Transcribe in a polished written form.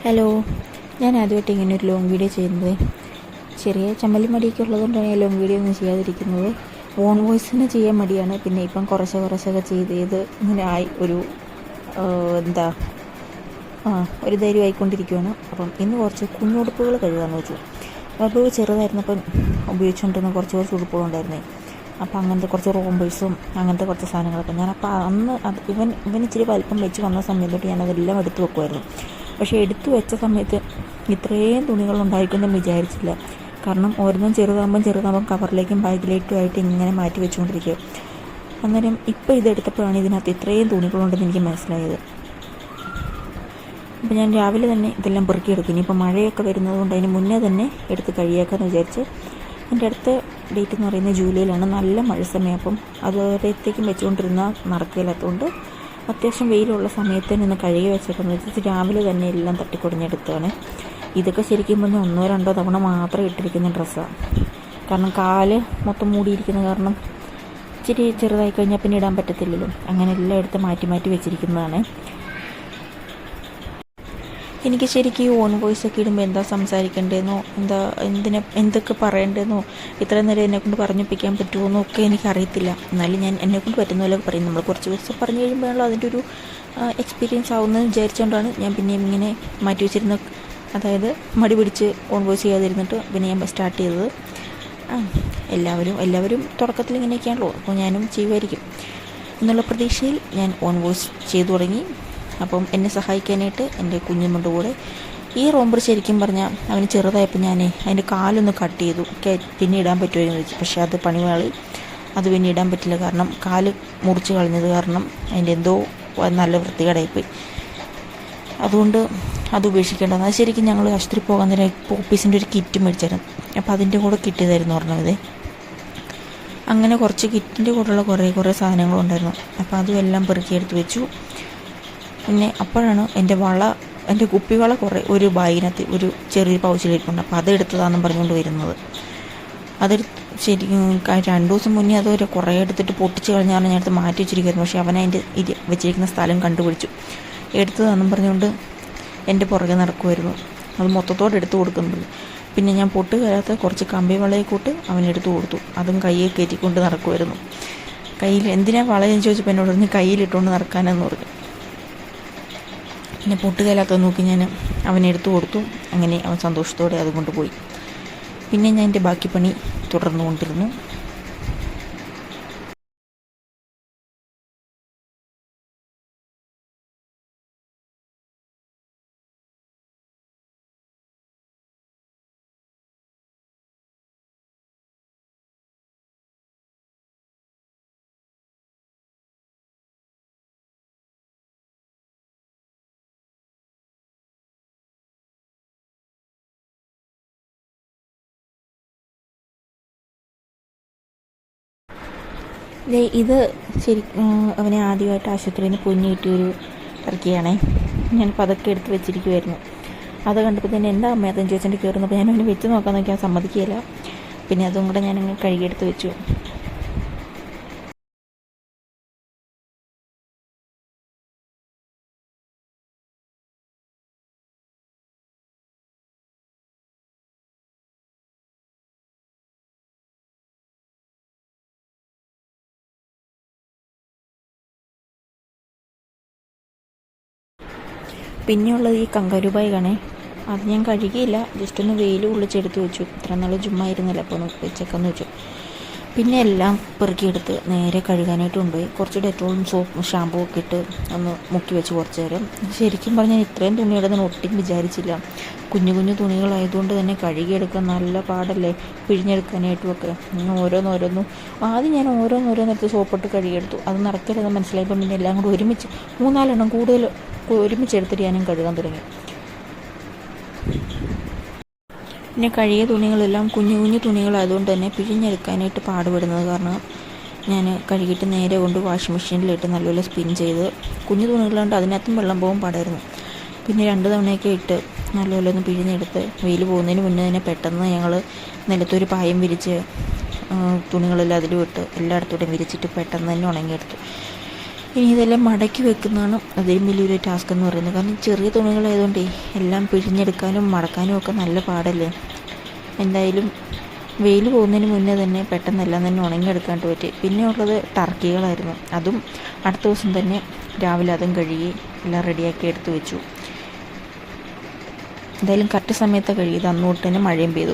Hello, ഞാൻ ആദ്യമായിട്ട് ഇങ്ങനെ ഒരു ലോങ് വീഡിയോ ചെയ്യുന്നത്. ചെറിയ ചമ്മലി മടിയൊക്കെ ഉള്ളതുകൊണ്ടാണ് ഞാൻ ലോങ് വീഡിയോ ഒന്നും ചെയ്യാതിരിക്കുന്നത്. ഓൺ വോയിസിന് ചെയ്യാൻ മടിയാണ്. പിന്നെ ഇപ്പം കുറച്ചൊക്കെ ചെയ്ത് ഇങ്ങനെ ആയി എന്താ ഒരു ധൈര്യം ആയിക്കൊണ്ടിരിക്കുകയാണ്. അപ്പം ഇന്ന് കുറച്ച് കുഞ്ഞുടുപ്പുകൾ കഴുകാമെന്ന് വെച്ചു. അപ്പോൾ ചെറുതായിരുന്നപ്പം ഉപയോഗിച്ചുകൊണ്ടിരുന്ന കുറച്ച് ഉടുപ്പുകളുണ്ടായിരുന്നേ. അപ്പോൾ അങ്ങനത്തെ കുറച്ച് റോംബേഴ്സും അങ്ങനത്തെ കുറച്ച് സാധനങ്ങളൊക്കെ ഞാനപ്പോൾ അന്ന് ഇവൻ ഇച്ചിരി വലിപ്പം വെച്ച് വന്ന സമയത്തോട്ട് ഞാനതെല്ലാം എടുത്ത് വെക്കുമായിരുന്നു. പക്ഷേ എടുത്തു വെച്ച സമയത്ത് ഇത്രയും തുണികളുണ്ടായിട്ടുണ്ടെന്ന് വിചാരിച്ചില്ല. കാരണം ഓരോന്നും ചെറുതാകുമ്പം കവറിലേക്കും ബാഗിലേക്കും ആയിട്ട് ഇങ്ങനെ മാറ്റി വെച്ചുകൊണ്ടിരിക്കുക. അന്നേരം ഇപ്പോൾ ഇതെടുത്തപ്പോഴാണ് ഇതിനകത്ത് ഇത്രയും തുണികളുണ്ടെന്ന് എനിക്ക് മനസ്സിലായത്. അപ്പോൾ ഞാൻ രാവിലെ തന്നെ ഇതെല്ലാം പെറുക്കിയെടുക്കും. ഇനിയിപ്പോൾ മഴയൊക്കെ വരുന്നതുകൊണ്ട് അതിന് മുന്നേ തന്നെ എടുത്ത് കഴിയാക്കാമെന്ന് വിചാരിച്ച്. എൻ്റെ അടുത്ത ഡേറ്റ് എന്ന് പറയുന്നത് ജൂലൈയിലാണ്. നല്ല മഴ സമയം. അപ്പം അതുവരത്തേക്കും വെച്ചുകൊണ്ടിരുന്ന നടക്കില്ലാത്തതുകൊണ്ട് അത്യാവശ്യം വെയിലുള്ള സമയത്ത് നിന്ന് കഴുകി വെച്ചേക്കുന്നത് വെച്ചിട്ട് രാവിലെ തന്നെ എല്ലാം തട്ടിക്കൊടിഞ്ഞെടുത്താണ്. ഇതൊക്കെ ശരിക്കും പറഞ്ഞാൽ 1-2 തവണ മാത്രം ഇട്ടിരിക്കുന്ന ഡ്രസ്സാണ്. കാരണം കാല് മൊത്തം മൂടിയിരിക്കുന്ന കാരണം ഇച്ചിരി ചെറുതായി കഴിഞ്ഞാൽ പിന്നെ ഇടാൻ പറ്റത്തില്ലല്ലോ. അങ്ങനെ എല്ലാം എടുത്ത് മാറ്റി വെച്ചിരിക്കുന്നതാണ്. എനിക്ക് ശരിക്കും ഈ ഓൺ വോയിസ് ഒക്കെ ഇടുമ്പോൾ എന്താ സംസാരിക്കേണ്ടതെന്നോ എന്തൊക്കെ പറയേണ്ടതെന്നോ ഇത്ര നേരം എന്നെക്കൊണ്ട് പറഞ്ഞിപ്പിക്കാൻ പറ്റുമോ എന്നൊക്കെ എനിക്കറിയത്തില്ല. എന്നാലും ഞാൻ എന്നെക്കൊണ്ട് പറ്റുന്ന പോലെ പറയും. നമ്മൾ കുറച്ച് ദിവസം പറഞ്ഞു കഴിയുമ്പോഴാണല്ലോ അതിൻ്റെ ഒരു എക്സ്പീരിയൻസ് ആവുന്നതെന്ന് വിചാരിച്ചുകൊണ്ടാണ് ഞാൻ പിന്നെയും ഇങ്ങനെ മാറ്റി വെച്ചിരുന്ന, അതായത് മടി പിടിച്ച് ഓൺ വോയിസ് ചെയ്യാതിരുന്നിട്ട് പിന്നെ ഞാൻ സ്റ്റാർട്ട് ചെയ്തത്. എല്ലാവരും തുടക്കത്തിൽ ഇങ്ങനെയൊക്കെയാണല്ലോ, അപ്പോൾ ഞാനും ചെയ്യുമായിരിക്കും എന്നുള്ള പ്രതീക്ഷയിൽ ഞാൻ ഓൺ വോയിസ് ചെയ്തു തുടങ്ങി. അപ്പം എന്നെ സഹായിക്കാനായിട്ട് എൻ്റെ കുഞ്ഞുമുണ്ട് കൂടെ. ഈ റോംബർ ശരിക്കും പറഞ്ഞാൽ അവന് ചെറുതായപ്പോൾ ഞാൻ അതിൻ്റെ കാലൊന്ന് കട്ട് ചെയ്തു. പിന്നെ ഇടാൻ പറ്റുമെന്ന് ചോദിച്ചു. പക്ഷേ അത് പണിവാളി, അത് പിന്നെ ഇടാൻ പറ്റില്ല. കാരണം കാല് മുറിച്ച് കളഞ്ഞത് കാരണം അതിൻ്റെ എന്തോ നല്ല വൃത്തികേടായിപ്പോയി. അതുകൊണ്ട് അത് ഉപേക്ഷിക്കേണ്ടത്. അത് ശരിക്കും ഞങ്ങൾ ആശുപത്രി പോകാൻ നേരം ഓഫീസിൻ്റെ ഒരു കിറ്റ് മേടിച്ചായിരുന്നു. അപ്പോൾ അതിൻ്റെ കൂടെ കിട്ടിയതായിരുന്നു പറഞ്ഞത്. അങ്ങനെ കുറച്ച് കിറ്റിൻ്റെ കൂടെയുള്ള കുറേ സാധനങ്ങളുണ്ടായിരുന്നു. അപ്പോൾ അതും എല്ലാം പെറുക്കിയെടുത്ത് വെച്ചു. പിന്നെ അപ്പോഴാണ് എൻ്റെ കുപ്പിവള ഒരു ബാഗിനകത്ത് ഒരു ചെറിയ പൗച്ചിലിരിപ്പുണ്ട്. അപ്പോൾ അതെടുത്തതാണെന്നും പറഞ്ഞുകൊണ്ട് വരുന്നത്. ശരിക്കും 2 ദിവസം മുന്നേ അത് കുറേ എടുത്തിട്ട് പൊട്ടിച്ച് കളഞ്ഞാൽ ഞാൻ അടുത്ത് മാറ്റി വെച്ചിരിക്കുന്നു. പക്ഷേ അവൻ അതിൻ്റെ വെച്ചിരിക്കുന്ന സ്ഥലം കണ്ടുപിടിച്ചു. എടുത്തതാണെന്നും പറഞ്ഞുകൊണ്ട് എൻ്റെ പുറകെ നടക്കുമായിരുന്നു. അത് മൊത്തത്തോടെ എടുത്തു കൊടുക്കുന്നുണ്ട്. പിന്നെ ഞാൻ പൊട്ട് കയറാത്ത കുറച്ച് കമ്പി വളയെ കൂട്ട് അവനെടുത്ത് കൊടുത്തു. അതും കയ്യിൽ കയറ്റിക്കൊണ്ട് നടക്കുമായിരുന്നു. കയ്യിൽ എന്തിനാ വളയെന്ന് ചോദിച്ചപ്പോൾ എന്നോട് പറഞ്ഞ് കയ്യിലിട്ടുകൊണ്ട് നടക്കാനെന്ന് പറഞ്ഞു. പിന്നെ പൊട്ടുകയില്ലാത്ത നോക്കി ഞാൻ അവനെടുത്തു കൊടുത്തു. അങ്ങനെ അവൻ സന്തോഷത്തോടെ അതുകൊണ്ട് പോയി. പിന്നെ ഞാൻ എൻ്റെ ബാക്കി പണി തുടർന്നുകൊണ്ടിരുന്നു. ഇത് അവനെ ആദ്യമായിട്ട് ആശുപത്രിയിൽ നിന്ന് പൊന്നു കിട്ടിയൊരു ടർക്കിയാണേ. ഞാനിപ്പോൾ അതൊക്കെ എടുത്ത് വെച്ചിരിക്കുമായിരുന്നു. അത് കണ്ടപ്പോൾ തന്നെ എന്താ അമ്മ അതെന്ന് ചോദിച്ചിട്ട് കയറുന്നപ്പോൾ ഞാൻ അവനെ വെച്ച് നോക്കാൻ നോക്കിയാൽ സമ്മതിക്കുകയില്ല. പിന്നെ അതും കൂടെ ഞാനങ്ങനെ കഴുകിയെടുത്ത് വെച്ചു. പിന്നെയുള്ളത് ഈ കങ്കാരുബായി കാണേ. അത് ഞാൻ കഴുകിയില്ല, ജസ്റ്റ് ഒന്ന് വെയിൽ കൊള്ളിച്ചെടുത്ത് വെച്ചു. ഇത്ര നാൾ ചുമ്മാ ഇരുന്നില്ല, അപ്പോൾ ഒന്ന് വെച്ചേക്കാന്ന് വെച്ചു. പിന്നെ എല്ലാം പെറുക്കിയെടുത്ത് നേരെ കഴുകാനായിട്ട് കൊണ്ടുപോയി. കുറച്ച് ഡെറ്റോളും സോപ്പും ഷാമ്പൂ ഒക്കെ ഇട്ട് ഒന്ന് മുക്കി വെച്ച് കുറച്ച് നേരം. ശരിക്കും പറഞ്ഞാൽ ഇത്രയും തുണിയുടെ ഒട്ടും വിചാരിച്ചില്ല. കുഞ്ഞു തുണികളായതുകൊണ്ട് തന്നെ കഴുകിയെടുക്കാൻ നല്ല പാടല്ലേ, പിഴിഞ്ഞെടുക്കാനായിട്ടുമൊക്കെ. ഓരോന്നോരോന്നും ആദ്യം ഞാൻ ഓരോന്നോരോന്നെടുത്ത് സോപ്പിട്ട് കഴുകിയെടുത്തു. അത് നടക്കരുതെന്ന് മനസ്സിലായപ്പോൾ പിന്നെ എല്ലാം കൂടി ഒരുമിച്ച് 3-4 എണ്ണം കൂടുതൽ ഒരുമിച്ചെടുത്തിട്ട് ഞാനും കഴുകാൻ തുടങ്ങി. പിന്നെ കഴുകിയ തുണികളെല്ലാം കുഞ്ഞു തുണികളായതുകൊണ്ട് തന്നെ പിഴിഞ്ഞെടുക്കാനായിട്ട് പാടുപെടുന്നത് കാരണം ഞാൻ കഴുകിയിട്ട് നേരെ കൊണ്ട് വാഷിംഗ് മെഷീനിലിട്ട് നല്ലപോലെ സ്പിൻ ചെയ്ത്. കുഞ്ഞു തുണികളുണ്ട്, അതിനകത്തും വെള്ളം പോകാൻ പാടായിരുന്നു. പിന്നെ 2 തവണയൊക്കെ ഇട്ട് നല്ലപോലെ ഒന്ന് പിഴിഞ്ഞെടുത്ത് വെയിൽ പോകുന്നതിന് മുന്നേ തന്നെ പെട്ടെന്ന് ഞങ്ങൾ നിലത്തൊരു പായം വിരിച്ച് തുണികളെല്ലാം അതിലും ഇട്ട് എല്ലായിടത്തൂടെയും വിരിച്ചിട്ട് പെട്ടെന്ന് തന്നെ ഉണങ്ങിയെടുത്തു. ഇനി ഇതെല്ലാം മടക്കി വെക്കുന്നതാണ് അതിലും വലിയൊരു ടാസ്ക് എന്ന് പറയുന്നത്. കാരണം ചെറിയ തുണികളായതുകൊണ്ടേ എല്ലാം പിഴിഞ്ഞെടുക്കാനും മടക്കാനും ഒക്കെ നല്ല പാടല്ലേ. എന്തായാലും വെയിൽ പോകുന്നതിന് മുന്നേ തന്നെ പെട്ടെന്നെല്ലാം തന്നെ ഉണങ്ങിയെടുക്കാണ്ട് പറ്റി. പിന്നെ ഉള്ളത് ടർക്കികളായിരുന്നു. അതും അടുത്ത ദിവസം തന്നെ രാവിലെ അതും കഴുകി എല്ലാം റെഡിയാക്കി എടുത്തു വെച്ചു. എന്തായാലും കറക്റ്റ് സമയത്ത് കഴുകിയത്. അന്ന് തൊട്ട് തന്നെ മഴയും പെയ്തു.